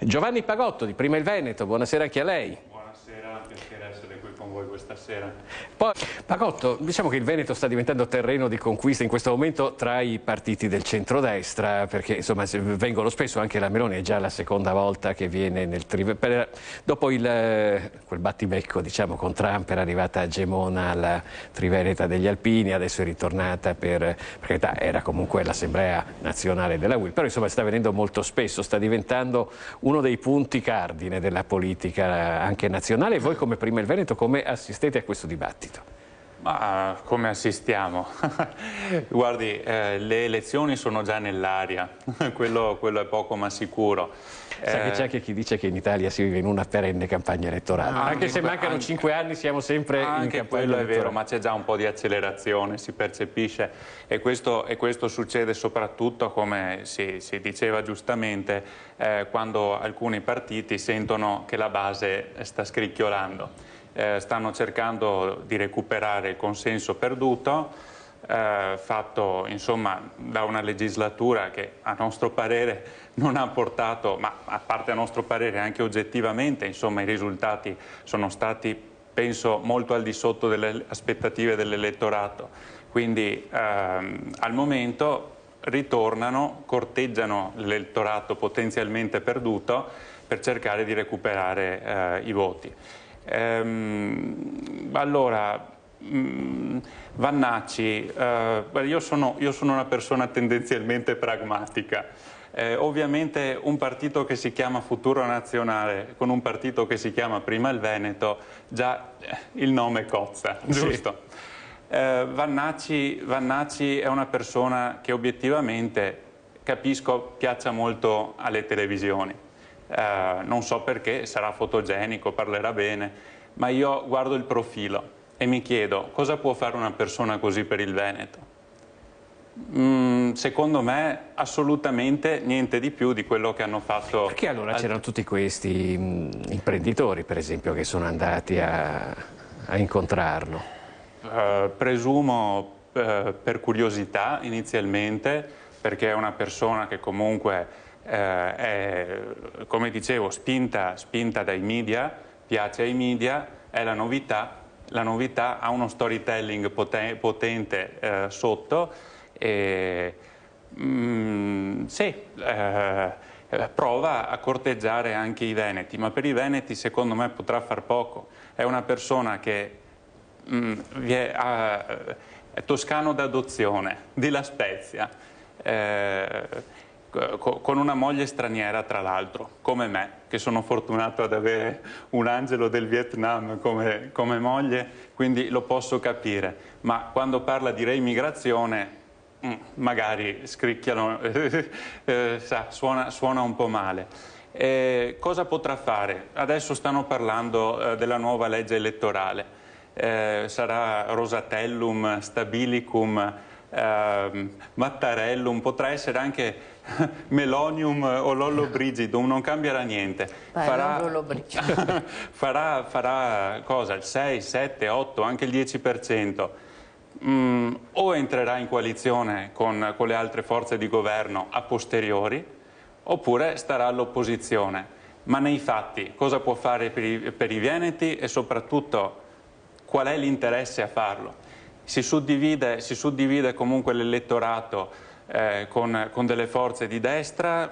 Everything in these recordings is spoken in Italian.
Giovanni Pagotto di Prima il Veneto, buonasera anche a lei. Buonasera, piacere essere qui con voi questa sera. Poi, Pagotto, diciamo che il Veneto sta diventando terreno di conquista in questo momento tra i partiti del centrodestra, perché insomma vengono spesso, anche la Meloni è già la seconda volta che viene nel dopo quel battibecco diciamo con Trump era arrivata a Gemona alla Triveneta degli Alpini, adesso è ritornata perché era comunque l'Assemblea nazionale della UIL, però insomma sta venendo molto spesso, sta diventando uno dei punti cardine della politica anche nazionale. E voi come Prima il Veneto come assistete a questo dibattito? Ma come assistiamo? Guardi, le elezioni sono già nell'aria, quello è poco ma sicuro. Sa che c'è anche chi dice che in Italia si vive in una perenne campagna elettorale. Anche se mancano 5 anni siamo sempre in campagna elettorale. Quello è vero, ma c'è già un po' di accelerazione, si percepisce e questo succede soprattutto, come si diceva giustamente, quando alcuni partiti sentono che la base sta scricchiolando. Stanno cercando di recuperare il consenso perduto, fatto insomma da una legislatura che a nostro parere non ha portato, ma a parte a nostro parere anche oggettivamente, insomma i risultati sono stati penso molto al di sotto delle aspettative dell'elettorato, quindi al momento ritornano, corteggiano l'elettorato potenzialmente perduto per cercare di recuperare i voti. Allora, Vannacci, io sono una persona tendenzialmente pragmatica. Ovviamente un partito che si chiama Futuro Nazionale con un partito che si chiama Prima il Veneto, già il nome cozza, giusto? Sì. Vannacci è una persona che obiettivamente capisco piaccia molto alle televisioni. Non so perché, sarà fotogenico, parlerà bene, ma io guardo il profilo e mi chiedo cosa può fare una persona così per il Veneto. Secondo me assolutamente niente di più di quello che hanno fatto. Perché allora c'erano tutti questi imprenditori, per esempio, che sono andati a incontrarlo? Presumo per curiosità inizialmente, perché è una persona che comunque è, come dicevo, spinta dai media, piace ai media, è la novità ha uno storytelling potente sotto e sì, prova a corteggiare anche i veneti, ma per i veneti secondo me potrà far poco. È una persona che è toscano d'adozione, di La Spezia, con una moglie straniera tra l'altro, come me, che sono fortunato ad avere un angelo del Vietnam come moglie, quindi lo posso capire, ma quando parla di reimmigrazione magari scricchiano, suona un po' male. Cosa potrà fare? Adesso stanno parlando della nuova legge elettorale, sarà Rosatellum, Stabilicum, Mattarellum, potrà essere anche Melonium o Lollobrigidum, non cambierà niente. Farà cosa? Il 6, 7, 8, anche il 10%. O entrerà in coalizione con le altre forze di governo a posteriori, oppure starà all'opposizione. Ma nei fatti cosa può fare per i veneti e soprattutto qual è l'interesse a farlo? Si suddivide comunque l'elettorato con delle forze di destra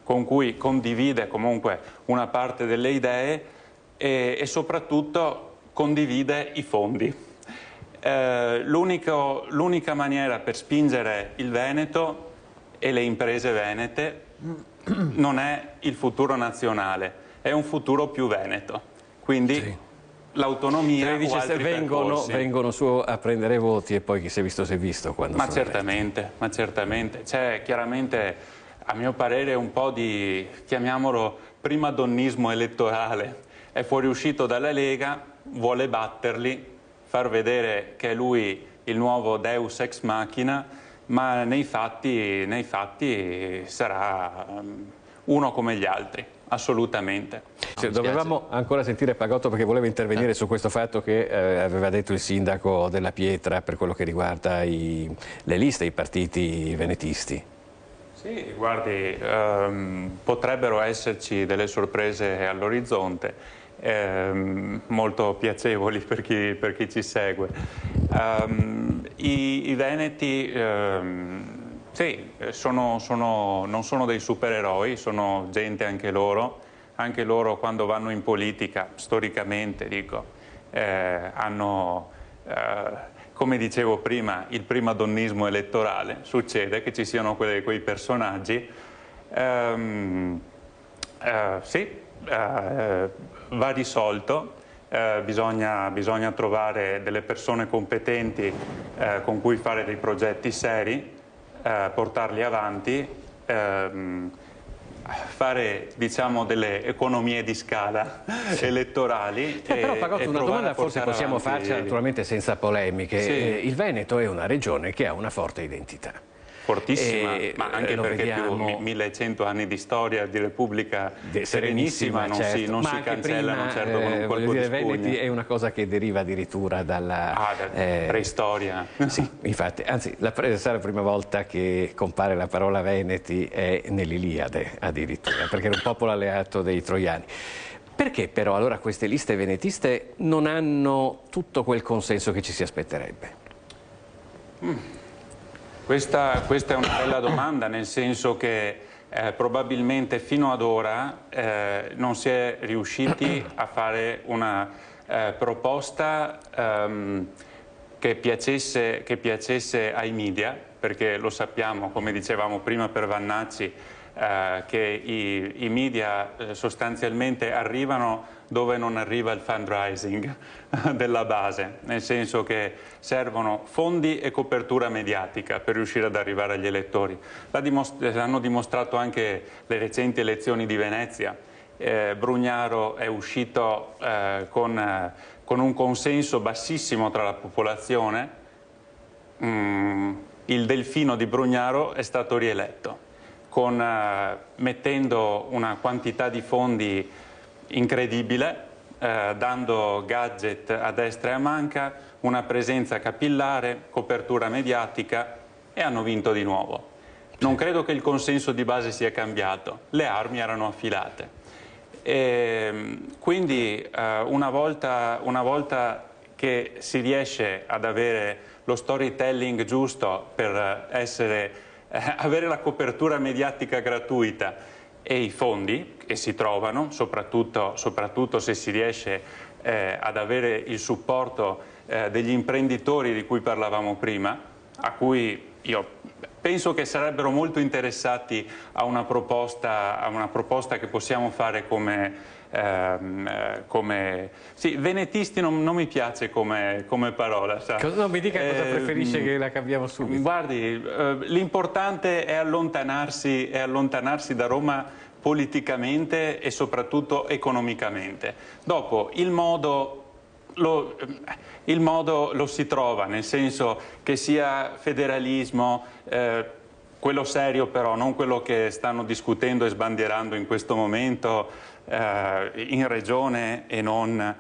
con cui condivide comunque una parte delle idee e soprattutto condivide i fondi. L'unica maniera per spingere il Veneto e le imprese venete non è il futuro nazionale, è un futuro più veneto. Quindi sì. L'autonomia o altri vengono su a prendere voti e poi chi si è visto quando ma certamente c'è chiaramente a mio parere un po' di, chiamiamolo, primadonnismo elettorale. È fuoriuscito dalla Lega, vuole batterli, far vedere che è lui il nuovo Deus ex machina, ma nei fatti sarà uno come gli altri. Assolutamente. Dovevamo ancora sentire Pagotto perché voleva intervenire su questo fatto che aveva detto il sindaco della Pietra per quello che riguarda le liste, i partiti venetisti. Sì, guardi, potrebbero esserci delle sorprese all'orizzonte, molto piacevoli per chi ci segue. I veneti, sì, non sono dei supereroi, sono gente anche loro quando vanno in politica, storicamente dico, hanno... come dicevo prima, il primadonnismo elettorale, succede che ci siano quei personaggi, sì, va risolto, bisogna trovare delle persone competenti con cui fare dei progetti seri, portarli avanti, fare, diciamo, delle economie di scala elettorali. Però Pagotto, una domanda forse possiamo farcela naturalmente senza polemiche. Sì. Il Veneto è una regione che ha una forte identità. Fortissima, ma anche perché vediamo... più 1100 anni di storia di Repubblica serenissima, non certo. non si cancellano certo con un colpo di spugna. Veneti è una cosa che deriva addirittura dalla preistoria. Sì, infatti, anzi, sarà la prima volta che compare la parola Veneti è nell'Iliade addirittura, perché era un popolo alleato dei troiani. Perché però allora queste liste venetiste non hanno tutto quel consenso che ci si aspetterebbe? Questa è una bella domanda, nel senso che probabilmente fino ad ora non si è riusciti a fare una proposta che piacesse ai media, perché lo sappiamo, come dicevamo prima per Vannacci, che i media sostanzialmente arrivano dove non arriva il fundraising della base, nel senso che servono fondi e copertura mediatica per riuscire ad arrivare agli elettori. L'hanno dimostrato anche le recenti elezioni di Venezia. Brugnaro è uscito con un consenso bassissimo tra la popolazione. Il Delfino di Brugnaro è stato rieletto, mettendo una quantità di fondi incredibile, dando gadget a destra e a manca, una presenza capillare, copertura mediatica, e hanno vinto di nuovo. Non credo che il consenso di base sia cambiato, le armi erano affilate. Quindi una volta che si riesce ad avere lo storytelling giusto per avere la copertura mediatica gratuita e i fondi che si trovano, soprattutto se si riesce ad avere il supporto degli imprenditori di cui parlavamo prima, a cui io penso che sarebbero molto interessati a una proposta che possiamo fare sì, venetisti non mi piace come parola, sa? Non mi dica cosa preferisce, che la cambiamo subito. Guardi, l'importante è allontanarsi da Roma politicamente e soprattutto economicamente. Dopo il modo lo si trova, nel senso che sia federalismo, quello serio però, non quello che stanno discutendo e sbandierando in questo momento in regione e non,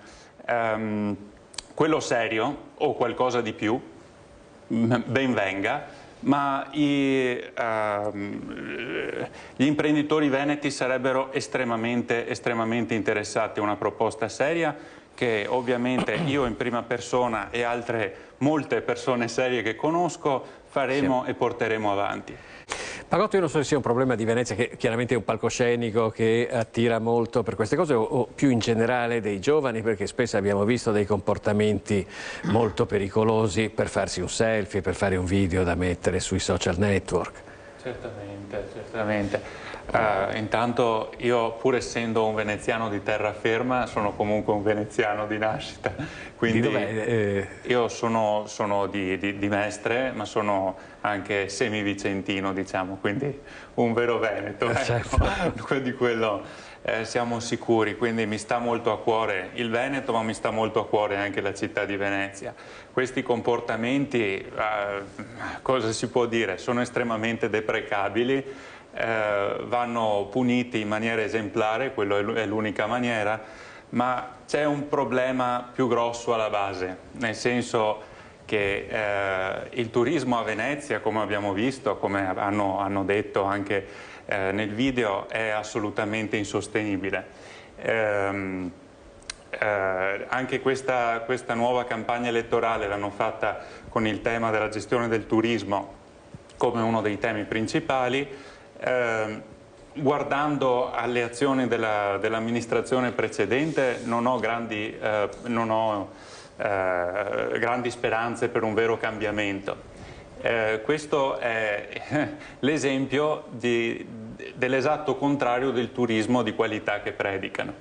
quello serio o qualcosa di più, ben venga, ma gli imprenditori veneti sarebbero estremamente interessati a una proposta seria che ovviamente io in prima persona e molte persone serie che conosco faremo e porteremo avanti. Pagotto, io non so se sia un problema di Venezia, che chiaramente è un palcoscenico che attira molto per queste cose, o più in generale dei giovani, perché spesso abbiamo visto dei comportamenti molto pericolosi per farsi un selfie, per fare un video da mettere sui social network. Certamente. Intanto io, pur essendo un veneziano di terraferma, sono comunque un veneziano di nascita. Quindi di dov'è? Io sono di Mestre, ma sono anche semi-vicentino, diciamo, quindi un vero veneto. Certo. Ecco. Di quello siamo sicuri, quindi mi sta molto a cuore il Veneto, ma mi sta molto a cuore anche la città di Venezia. Questi comportamenti, cosa si può dire, sono estremamente deprecabili, vanno puniti in maniera esemplare, quello è l'unica maniera, ma c'è un problema più grosso alla base, nel senso che il turismo a Venezia, come abbiamo visto, come hanno detto anche nel video, è assolutamente insostenibile. Anche questa nuova campagna elettorale l'hanno fatta con il tema della gestione del turismo come uno dei temi principali. Guardando alle azioni dell'amministrazione precedente non ho grandi speranze per un vero cambiamento. Questo è l'esempio dell'esatto contrario del turismo di qualità che predicano.